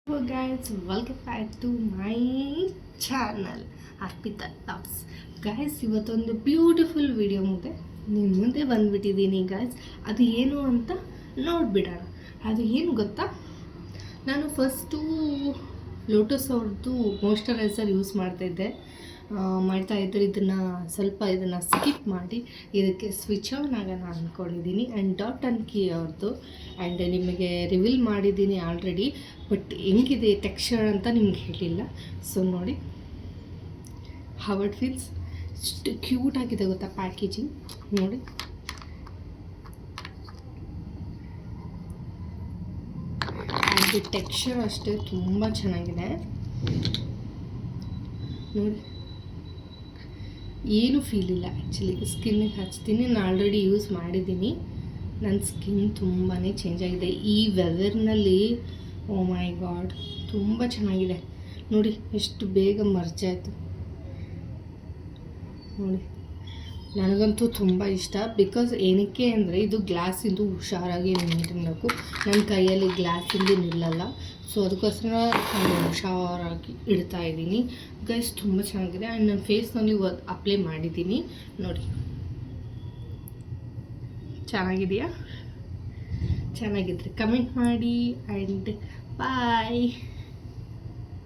Hello guys, welcome back to my channel Arpita logs. Guys, ಇವತ್ತೊಂದು beautiful video ನಿಮ್ಮ ಮುಂದೆ ಬಂದುಬಿಟ್ಟಿದ್ದೀನಿ guys. ಅದು ಏನು ಅಂತ ನೋಡಿಬಿಡೋಣ. ಅದು ಏನು ಗೊತ್ತಾ, ನಾನು ಫಸ್ಟು ಲೋಟಸ್ ಅವ್ರದ್ದು ಮಾಯ್ಶ್ಚರೈಸರ್ ಯೂಸ್ ಮಾಡ್ತಾಯಿದ್ದರೆ ಇದನ್ನು ಸ್ಕಿಪ್ ಮಾಡಿ ಇದಕ್ಕೆ ಸ್ವಿಚ್ ಆನ್ ಆಗೋಣ ಅಂದ್ಕೊಂಡಿದ್ದೀನಿ. ಆ್ಯಂಡ್ ಡಾಟ್ ಆ್ಯಂಡ್ ಕೀ ಅವ್ರದ್ದು ಆ್ಯಂಡ್ ನಿಮಗೆ ರಿವೀಲ್ ಮಾಡಿದ್ದೀನಿ ಆಲ್ರೆಡಿ. ಬಟ್ ಹೆಂಗಿದೆ ಟೆಕ್ಸ್ಚರ್ ಅಂತ ನಿಮ್ಗೆ ಹೇಳಿಲ್ಲ. ಸೊ ನೋಡಿ ಹೌ ಇಟ್ ಫೀಲ್ಸ್. ಇಷ್ಟು ಕ್ಯೂಟಾಗಿದೆ ಗೊತ್ತಾ ಪ್ಯಾಕೇಜಿಂಗ್ ನೋಡಿ. ಆ್ಯಂಡ್ ಟೆಕ್ಸ್ಚರ್ ಅಷ್ಟೇ ತುಂಬ ಚೆನ್ನಾಗಿದೆ ನೋಡಿ. ಏನೂ ಫೀಲ್ ಇಲ್ಲ ಆ್ಯಕ್ಚುಲಿ. ಸ್ಕಿನ್ನಿಗೆ ಹಚ್ತೀನಿ, ನಾನು ಆಲ್ರೆಡಿ ಯೂಸ್ ಮಾಡಿದ್ದೀನಿ. ನನ್ನ ಸ್ಕಿನ್ ತುಂಬಾ ಚೇಂಜ್ ಆಗಿದೆ ಈ ವೆದರ್ನಲ್ಲಿ. ಓ ಮೈ ಗಾಡ್, ತುಂಬ ಚೆನ್ನಾಗಿದೆ ನೋಡಿ. ಎಷ್ಟು ಬೇಗ ಮರ್ಜ್ ಆಯಿತು ನೋಡಿ. ನನಗಂತೂ ತುಂಬ ಇಷ್ಟ. ಬಿಕಾಸ್ ಏನಕ್ಕೆ ಅಂದರೆ ಇದು ಗ್ಲಾಸಿಂದು ಹುಷಾರಾಗಿ ನಿಲ್ಲಬೇಕು. ನನ್ನ ಕೈಯಲ್ಲಿ ಗ್ಲಾಸಿಂದು ನಿಲ್ಲಲ್ಲ. ಸೊ ಅದಕ್ಕೋಸ್ಕರ ನಾನು ಹುಷಾರಾಗಿ ಇಡ್ತಾ ಇದ್ದೀನಿ ಗೈಸ್. ತುಂಬ ಚೆನ್ನಾಗಿದೆ. ಆ್ಯಂಡ್ ನನ್ನ ಫೇಸ್ನಲ್ಲಿ ಅಪ್ಲೈ ಮಾಡಿದ್ದೀನಿ ನೋಡಿ. ಚೆನ್ನಾಗಿದೆಯಾ? ಚೆನ್ನಾಗಿದ್ರೆ ಕಮೆಂಟ್ ಮಾಡಿ. ಆ್ಯಂಡ್ ಬಾಯ್.